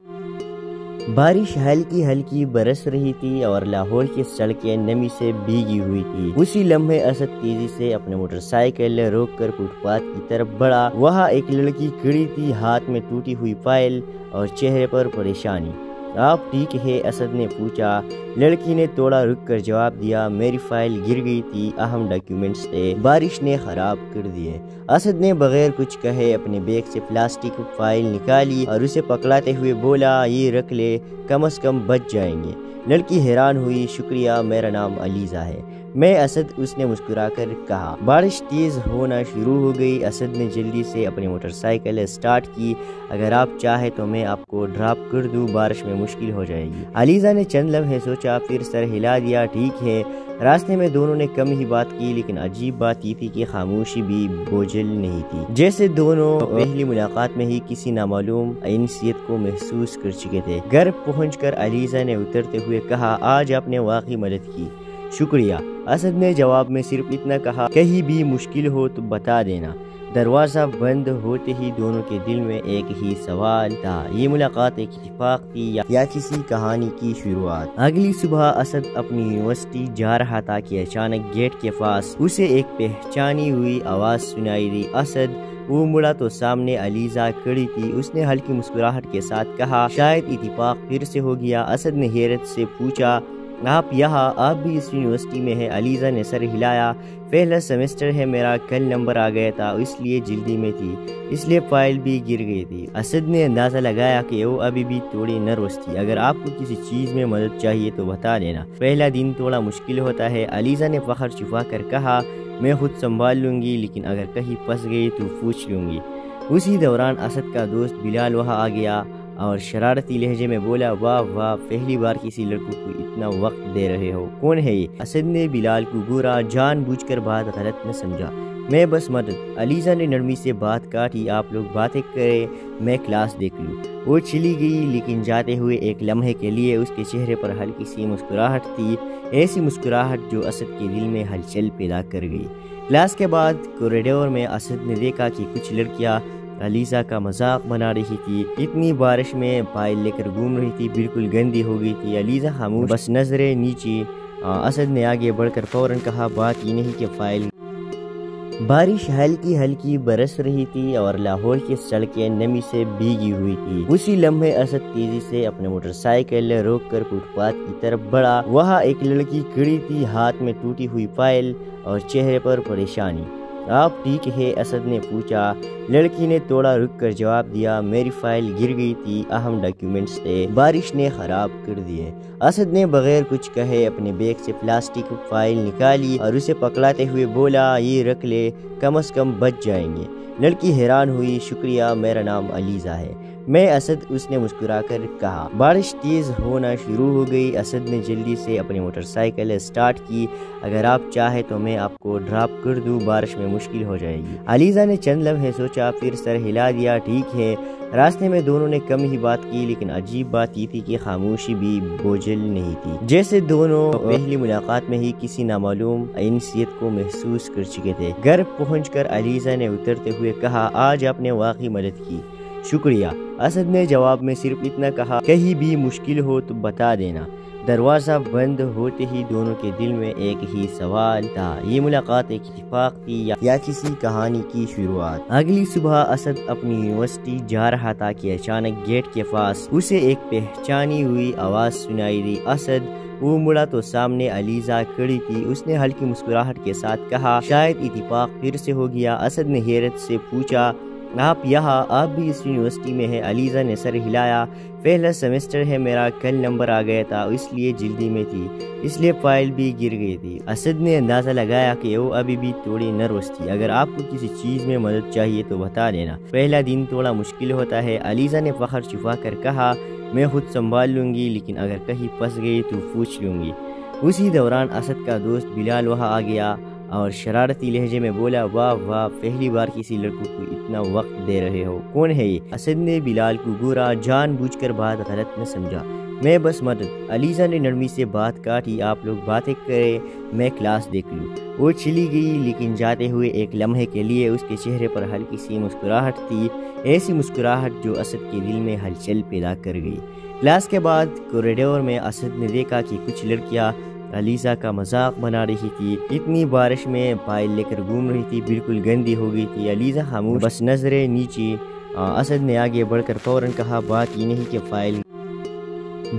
بارش ہلکی ہلکی برس رہی تھی اور لاہور کی سڑکیں نمی سے بھیگی ہوئی تھی۔ اسی لمحے اسد تیزی سے اپنے موٹر سائیکل روک کر فٹ پاتھ کی طرف بڑھا۔ وہاں ایک لڑکی کھڑی تھی، ہاتھ میں ٹوٹی ہوئی فائل اور چہرے پر پریشانی۔ آپ ٹھیک ہے؟ اسد نے پوچھا۔ لڑکی نے تھوڑا رک کر جواب دیا، میری فائل گر گئی تھی، اہم ڈاکیومنٹس تھے، بارش نے خراب کر دیے۔ اسد نے بغیر کچھ کہے اپنے بیگ سے پلاسٹک فائل نکالی اور اسے پکڑاتے ہوئے بولا، یہ رکھ لے، کم از کم بچ جائیں گے۔ لڑکی حیران ہوئی، شکریہ، میرا نام علیزہ ہے۔ میں اسد، اس نے مسکرا کر کہا۔ بارش تیز ہونا شروع ہو گئی۔ اسد نے جلدی سے اپنی موٹر سائیکل اسٹارٹ کی۔ اگر آپ چاہیں تو میں آپ کو ڈراپ کر دوں، بارش میں مشکل ہو جائے گی۔ علیزہ نے چند لمحے سوچا، پھر سر ہلا دیا، ٹھیک ہے۔ راستے میں دونوں نے کم ہی بات کی، لیکن عجیب بات یہ تھی کہ خاموشی بھی بوجھل نہیں تھی، جیسے دونوں پہلی ملاقات میں ہی کسی نامعلوم انسیت کو محسوس کر چکے تھے۔ گھر پہنچ کر علیزہ نے اترتے ہوئے کہا، آج آپ نے واقعی مدد کی، شکریہ۔ اسد نے جواب میں صرف اتنا کہا، کہیں بھی مشکل ہو تو بتا دینا۔ دروازہ بند ہوتے ہی دونوں کے دل میں ایک ہی سوال تھا، یہ ملاقات ایک اتفاق تھی یا کسی کہانی کی شروعات؟ اگلی صبح اسد اپنی یونیورسٹی جا رہا تھا کہ اچانک گیٹ کے پاس اسے ایک پہچانی ہوئی آواز سنائی دی۔ اسد وہ مڑا تو سامنے علیزہ کھڑی تھی۔ اس نے ہلکی مسکراہٹ کے ساتھ کہا، شاید اتفاق پھر سے ہو گیا۔ اسد نے حیرت سے پوچھا، آپ یہاں؟ آپ بھی اس یونیورسٹی میں ہیں؟ علیزہ نے سر ہلایا، پہلا سیمسٹر ہے میرا، کل نمبر آ گیا تھا، اس لیے جلدی میں تھی، اس لیے فائل بھی گر گئی تھی۔ اسد نے اندازہ لگایا کہ وہ ابھی بھی تھوڑی نروس تھی۔ اگر آپ کو کسی چیز میں مدد چاہیے تو بتا دینا، پہلا دن تھوڑا مشکل ہوتا ہے۔ علیزہ نے فخر چھپا کر کہا، میں خود سنبھال لوں گی، لیکن اگر کہیں پھنس گئی تو پوچھ لوں گی۔ اسی دوران اسد کا دوست بلال وہاں آ گیا اور شرارتی لہجے میں بولا، واہ واہ، پہلی بار کسی لڑکوں کو اتنا وقت دے رہے ہو، کون ہے یہ؟ اسد نے بلال کو گورا، جان بوجھ کر بات غلط نہ سمجھا، میں بس مدد۔ علیزہ نے نرمی سے بات کاٹی، آپ لوگ باتیں کریں، میں کلاس دیکھ لوں۔ وہ چلی گئی، لیکن جاتے ہوئے ایک لمحے کے لیے اس کے چہرے پر ہلکی سی مسکراہٹ تھی، ایسی مسکراہٹ جو اسد کے دل میں ہلچل پیدا کر گئی۔ کلاس کے بعد کوریڈور میں اسد نے دیکھا کہ کچھ لڑکیاں علیزہ کا مذاق بنا رہی تھی، اتنی بارش میں فائل لے کر گھوم رہی تھی، بالکل گندی ہو گئی تھی۔ علیزہ خاموش، بس نظریں نیچے۔ اسد نے آگے بڑھ کر فوراً کہا، بات یہ نہیں کہ فائل۔ بارش ہلکی ہلکی برس رہی تھی اور لاہور کی سڑکیں نمی سے بھیگی ہوئی تھی۔ اسی لمحے اسد تیزی سے اپنے موٹر سائیکل روک کر فٹ پاتھ کی طرف بڑھا۔ وہاں ایک لڑکی کھڑی تھی، ہاتھ میں ٹوٹی ہوئی فائل اور چہرے پر پریشانی۔ آپ ٹھیک ہے؟ اسد نے پوچھا۔ لڑکی نے تھوڑا رک کر جواب دیا، میری فائل گر گئی تھی، اہم ڈاکیومنٹس تھے، بارش نے خراب کر دیے۔ اسد نے بغیر کچھ کہے اپنے بیگ سے پلاسٹک فائل نکالی اور اسے پکڑاتے ہوئے بولا، یہ رکھ لے، کم از کم بچ جائیں گے۔ لڑکی حیران ہوئی، شکریہ، میرا نام علیزہ ہے۔ میں اسد، اس نے مسکرا کر کہا۔ بارش تیز ہونا شروع ہو گئی۔ اسد نے جلدی سے اپنی موٹر سائیکل اسٹارٹ کی۔ اگر آپ چاہیں تو میں آپ کو ڈراپ کر دوں، بارش میں مشکل ہو جائے گی۔ علیزہ نے چند لمحے سوچا، پھر سر ہلا دیا، ٹھیک ہے۔ راستے میں دونوں نے کم ہی بات کی، لیکن عجیب بات یہ تھی کہ خاموشی بھی بوجھل نہیں تھی، جیسے دونوں پہلی ملاقات میں ہی کسی نامعلوم انسیت کو محسوس کر چکے تھے۔ گھر پہنچ کر علیزہ نے اترتے ہوئے کہا، آج آپ نے واقعی مدد کی، شکریہ۔ اسد نے جواب میں صرف اتنا کہا، کہیں بھی مشکل ہو تو بتا دینا۔ دروازہ بند ہوتے ہی دونوں کے دل میں ایک ہی سوال تھا، یہ ملاقات ایک اتفاق تھی یا کسی کہانی کی شروعات؟ اگلی صبح اسد اپنی یونیورسٹی جا رہا تھا کہ اچانک گیٹ کے پاس اسے ایک پہچانی ہوئی آواز سنائی دی۔ اسد وہ مڑا تو سامنے علیزہ کھڑی تھی۔ اس نے ہلکی مسکراہٹ کے ساتھ کہا، شاید اتفاق پھر سے ہو گیا۔ اسد نے حیرت سے پوچھا، آپ یہاں؟ آپ بھی اس یونیورسٹی میں ہیں؟ علیزہ نے سر ہلایا، پہلا سیمسٹر ہے میرا، کل نمبر آ گیا تھا، اس لیے جلدی میں تھی، اس لیے فائل بھی گر گئی تھی۔ اسد نے اندازہ لگایا کہ وہ ابھی بھی تھوڑی نروس تھی۔ اگر آپ کو کسی چیز میں مدد چاہیے تو بتا دینا، پہلا دن تھوڑا مشکل ہوتا ہے۔ علیزہ نے فخر چھپا کر کہا، میں خود سنبھال لوں گی، لیکن اگر کہیں پھنس گئی تو پوچھ لوں گی۔ اسی دوران اسد کا دوست بلال وہاں آ گیا اور شرارتی لہجے میں بولا، واہ واہ، پہلی بار کسی لڑکوں کو اتنا وقت دے رہے ہو، کون ہے یہ؟ اسد نے بلال کو گورا، جان بوجھ کر بات غلط نہ سمجھا، میں بس مدد۔ علیزہ نے نرمی سے بات کاٹی، آپ لوگ باتیں کریں، میں کلاس دیکھ لوں۔ وہ چلی گئی، لیکن جاتے ہوئے ایک لمحے کے لیے اس کے چہرے پر ہلکی سی مسکراہٹ تھی، ایسی مسکراہٹ جو اسد کے دل میں ہلچل پیدا کر گئی۔ کلاس کے بعد کوریڈور میں اسد نے دیکھا کہ کچھ لڑکیاں علیزہ کا مذاق بنا رہی تھی، اتنی بارش میں فائل لے کر گھوم رہی تھی، بالکل گندی ہو گئی تھی۔ علیزہ خاموش، بس نظریں نیچے۔ اسد نے آگے بڑھ کر فوراً کہا، بات یہ نہیں کہ فائل۔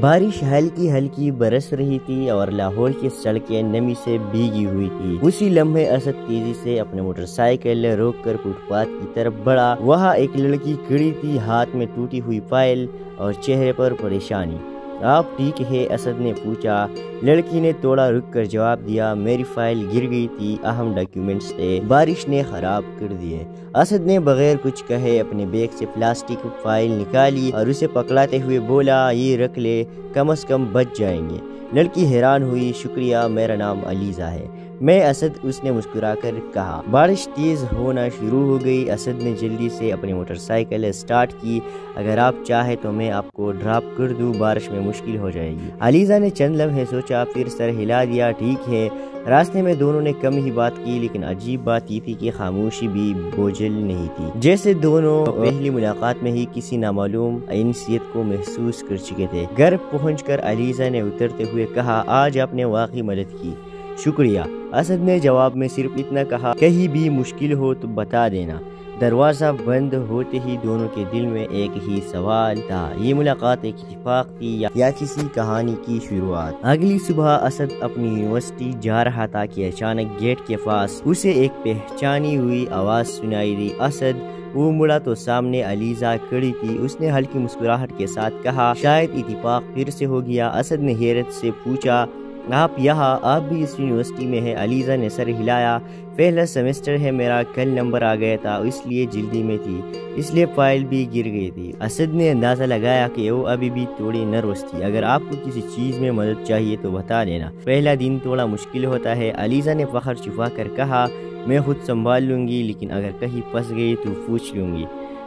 بارش ہلکی ہلکی برس رہی تھی اور لاہور کی سڑکیں نمی سے بھیگی ہوئی تھی۔ اسی لمحے اسد تیزی سے اپنے موٹر سائیکل روک کر فٹ پاتھ کی طرف بڑھا۔ وہاں ایک لڑکی کھڑی تھی، ہاتھ میں ٹوٹی ہوئی فائل اور چہرے پر پریشانی۔ آپ ٹھیک ہے؟ اسد نے پوچھا۔ لڑکی نے تھوڑا رک کر جواب دیا، میری فائل گر گئی تھی، اہم ڈاکیومنٹس تھے، بارش نے خراب کر دیے۔ اسد نے بغیر کچھ کہے اپنے بیگ سے پلاسٹک فائل نکالی اور اسے پکڑاتے ہوئے بولا، یہ رکھ لے، کم از کم بچ جائیں گے۔ لڑکی حیران ہوئی، شکریہ، میرا نام علیزہ ہے میں اسد، اس نے مسکرا کر کہا۔ بارش تیز ہونا شروع ہو گئی۔ اسد نے جلدی سے اپنی موٹر سائیکل سٹارٹ کی، اگر آپ چاہیں تو میں آپ کو ڈراپ کر دوں، بارش میں مشکل ہو جائے گی۔ علیزہ نے چند لمحے سوچا، پھر سر ہلا دیا، ٹھیک ہے۔ راستے میں دونوں نے کم ہی بات کی، لیکن عجیب بات یہ تھی کہ خاموشی بھی بوجھل نہیں تھی، جیسے دونوں پہلی ملاقات میں ہی کسی نامعلوم انسیت کو محسوس کر چکے تھے۔ گھر پہنچ کر علیزہ نے اترتے ہوئے کہا، آج آپ نے واقعی مدد کی، شکریہ۔ اسد نے جواب میں صرف اتنا کہا، کہیں بھی مشکل ہو تو بتا دینا۔ دروازہ بند ہوتے ہی دونوں کے دل میں ایک ہی سوال تھا، یہ ملاقات ایک اتفاق تھی یا کسی کہانی کی شروعات؟ اگلی صبح اسد اپنی یونیورسٹی جا رہا تھا کہ اچانک گیٹ کے پاس اسے ایک پہچانی ہوئی آواز سنائی دی، اسد۔ وہ مڑا تو سامنے علیزہ کھڑی تھی۔ اس نے ہلکی مسکراہٹ کے ساتھ کہا، شاید اتفاق پھر سے ہو گیا۔ اسد نے حیرت سے پوچھا، آپ یہاں؟ آپ بھی اس یونیورسٹی میں ہیں؟ علیزہ نے سر ہلایا، پہلا سیمسٹر ہے میرا، کل نمبر آ گیا تھا، اس لیے جلدی میں تھی، اس لیے فائل بھی گر گئی تھی۔ اسد نے اندازہ لگایا کہ وہ ابھی بھی تھوڑی نروس تھی۔ اگر آپ کو کسی چیز میں مدد چاہیے تو بتا دینا، پہلا دن تھوڑا مشکل ہوتا ہے۔ علیزہ نے فخر چھپا کر کہا، میں خود سنبھال لوں گی، لیکن اگر کہیں پھنس گئی تو پوچھ لوں گی۔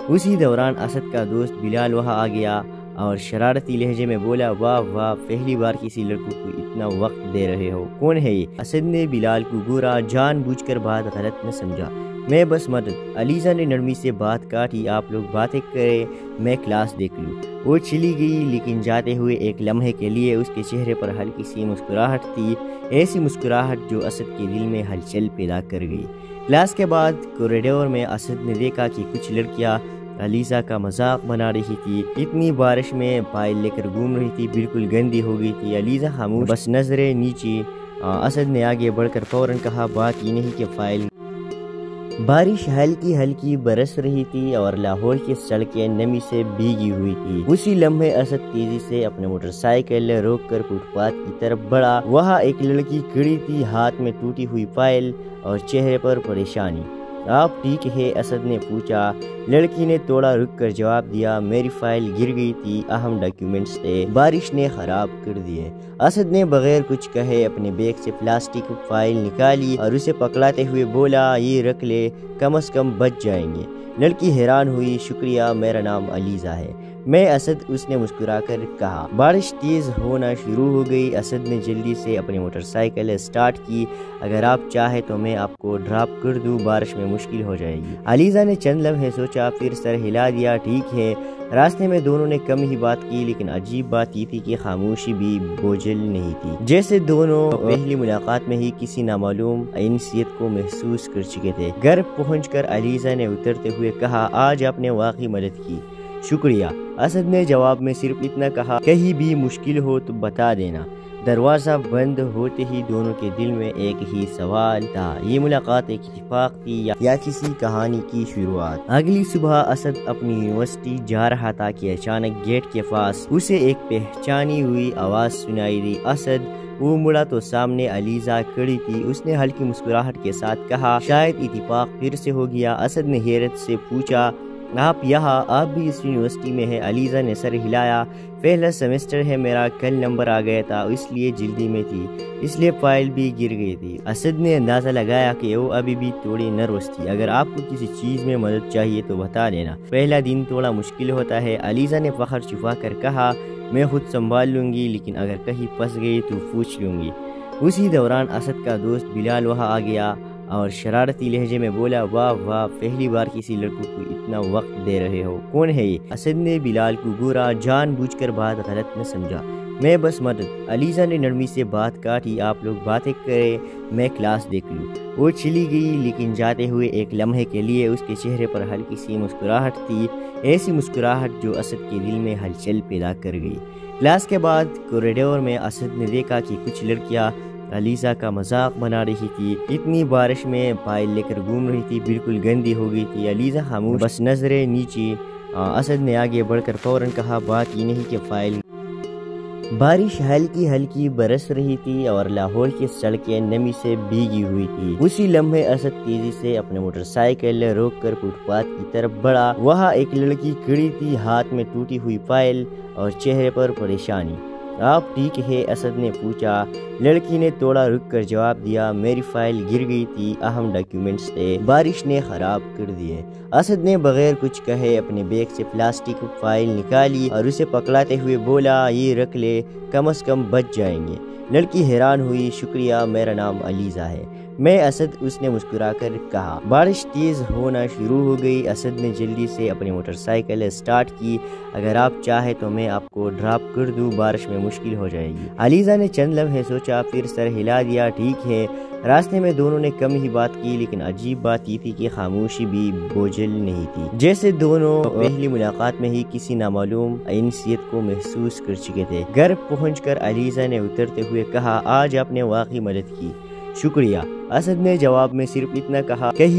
اسی دوران اسد کا دوست بلال وہاں آ گیا اور شرارتی لہجے میں بولا، واہ واہ، پہلی بار کسی لڑکوں کو اتنا وقت دے رہے ہو، کون ہے یہ؟ اسد نے بلال کو گورا، جان بوجھ کر بات غلط نہ سمجھا، میں بس مدد۔ علیزہ نے نرمی سے بات کاٹی، آپ لوگ باتیں کریں، میں کلاس دیکھ لوں۔ وہ چلی گئی، لیکن جاتے ہوئے ایک لمحے کے لیے اس کے چہرے پر ہلکی سی مسکراہٹ تھی، ایسی مسکراہٹ جو اسد کے دل میں ہلچل پیدا کر گئی۔ کلاس کے بعد کوریڈور میں اسد نے دیکھا کہ کچھ لڑکیاں علیزہ کا مذاق بنا رہی تھی، اتنی بارش میں فائل لے کر گھوم رہی تھی، بالکل گندی ہو گئی تھی۔ علیزہ خاموش، بس نظریں نیچے۔ اسد نے آگے بڑھ کر فوراً کہا، بات یہ نہیں کہ فائل۔ بارش ہلکی ہلکی برس رہی تھی اور لاہور کی سڑکیں نمی سے بھیگی ہوئی تھی۔ اسی لمحے اسد تیزی سے اپنے موٹر سائیکل روک کر فٹ پاتھ کی طرف بڑھا۔ وہاں ایک لڑکی کھڑی تھی، ہاتھ میں ٹوٹی ہوئی فائل اور چہرے پر پریشانی۔ آپ ٹھیک ہے؟ اسد نے پوچھا۔ لڑکی نے تھوڑا رک کر جواب دیا، میری فائل گر گئی تھی، اہم ڈاکیومنٹس تھے، بارش نے خراب کر دیے۔ اسد نے بغیر کچھ کہے اپنے بیگ سے پلاسٹک فائل نکالی اور اسے پکڑاتے ہوئے بولا، یہ رکھ لے، کم از کم بچ جائیں گے۔ لڑکی حیران ہوئی، شکریہ، میرا نام علیزہ ہے میں اسد، اس نے مسکرا کر کہا۔ بارش تیز ہونا شروع ہو گئی۔ اسد نے جلدی سے اپنی موٹر سائیکل سٹارٹ کی، اگر آپ چاہیں تو میں آپ کو ڈراپ کر دوں، بارش میں مشکل ہو جائے گی۔ علیزہ نے چند لمحے سوچا، پھر سر ہلا دیا، ٹھیک ہے۔ راستے میں دونوں نے کم ہی بات کی، لیکن عجیب بات یہ تھی کہ خاموشی بھی بوجھل نہیں تھی، جیسے دونوں پہلی ملاقات میں ہی کسی نامعلوم انسیت کو محسوس کر چکے تھے۔ گھر پہنچ کر علیزہ نے اترتے ہوئے کہا، آج آپ نے واقعی مدد کی، شکریہ۔ اسد نے جواب میں صرف اتنا کہا، کہیں بھی مشکل ہو تو بتا دینا۔ دروازہ بند ہوتے ہی دونوں کے دل میں ایک ہی سوال تھا، یہ ملاقات ایک اتفاق تھی یا کسی کہانی کی شروعات؟ اگلی صبح اسد اپنی یونیورسٹی جا رہا تھا کہ اچانک گیٹ کے پاس اسے ایک پہچانی ہوئی آواز سنائی دی، اسد۔ وہ مڑا تو سامنے علیزہ کھڑی تھی۔ اس نے ہلکی مسکراہٹ کے ساتھ کہا، شاید اتفاق پھر سے ہو گیا۔ اسد نے حیرت سے پوچھا، آپ یہاں؟ آپ بھی اس یونیورسٹی میں ہیں؟ علیزہ نے سر ہلایا، پہلا سیمسٹر ہے میرا، کل نمبر آ گیا تھا، اس لیے جلدی میں تھی، اس لیے فائل بھی گر گئی تھی۔ اسد نے اندازہ لگایا کہ وہ ابھی بھی تھوڑی نروس تھی۔ اگر آپ کو کسی چیز میں مدد چاہیے تو بتا دینا، پہلا دن تھوڑا مشکل ہوتا ہے۔ علیزہ نے فخر چھپا کر کہا، میں خود سنبھال لوں گی، لیکن اگر کہیں پھنس گئی تو پوچھ لوں گی۔ اسی دوران اسد کا دوست بلال وہاں آ گیا اور شرارتی لہجے میں بولا، واہ واہ، پہلی بار کسی لڑکوں کو اتنا وقت دے رہے ہو، کون ہے یہ؟ اسد نے بلال کو گورا، جان بوجھ کر بات غلط نہ سمجھا، میں بس مدد۔ علیزہ نے نرمی سے بات کاٹی، آپ لوگ باتیں کریں، میں کلاس دیکھ لوں۔ وہ چلی گئی، لیکن جاتے ہوئے ایک لمحے کے لیے اس کے چہرے پر ہلکی سی مسکراہٹ تھی، ایسی مسکراہٹ جو اسد کے دل میں ہلچل پیدا کر گئی۔ کلاس کے بعد کوریڈور میں اسد نے دیکھا کہ کچھ لڑکیاں علیزہ کا مذاق بنا رہی تھی، اتنی بارش میں پائل لے کر گھوم رہی تھی، بالکل گندی ہو گئی تھی۔ علیزہ خاموش، بس نظریں نیچے۔ اسد نے آگے بڑھ کر فوراً کہا، بات یہ نہیں کہ فائل۔ بارش ہلکی ہلکی برس رہی تھی اور لاہور کی سڑکیں نمی سے بھیگی ہوئی تھی۔ اسی لمحے اسد تیزی سے اپنے موٹر سائیکل روک کر فٹ پاتھ کی طرف بڑھا۔ وہاں ایک لڑکی کھڑی تھی، ہاتھ میں ٹوٹی ہوئی فائل اور چہرے پر پریشانی۔ آپ ٹھیک ہے؟ اسد نے پوچھا۔ لڑکی نے تھوڑا رک کر جواب دیا، میری فائل گر گئی تھی، اہم ڈاکیومنٹس تھے، بارش نے خراب کر دیے۔ اسد نے بغیر کچھ کہے اپنے بیگ سے پلاسٹک فائل نکالی اور اسے پکڑاتے ہوئے بولا، یہ رکھ لے، کم از کم بچ جائیں گے۔ لڑکی حیران ہوئی، شکریہ، میرا نام علیزہ ہے میں اسد، اس نے مسکرا کر کہا۔ بارش تیز ہونا شروع ہو گئی۔ اسد نے جلدی سے اپنی موٹر سائیکل اسٹارٹ کی، اگر آپ چاہیں تو میں آپ کو ڈراپ کر دوں، بارش میں مشکل ہو جائے گی۔ علیزہ نے چند لمحے سوچا، پھر سر ہلا دیا، ٹھیک ہے۔ راستے میں دونوں نے کم ہی بات کی، لیکن عجیب بات یہ تھی کہ خاموشی بھی بوجھل نہیں تھی، جیسے دونوں پہلی ملاقات میں ہی کسی نامعلوم انسیت کو محسوس کر چکے تھے۔ گھر پہنچ کر علیزہ نے اترتے ہوئے کہا، آج آپ نے واقعی مدد کی، شکریہ۔ اسد نے جواب میں صرف اتنا کہا، کہیں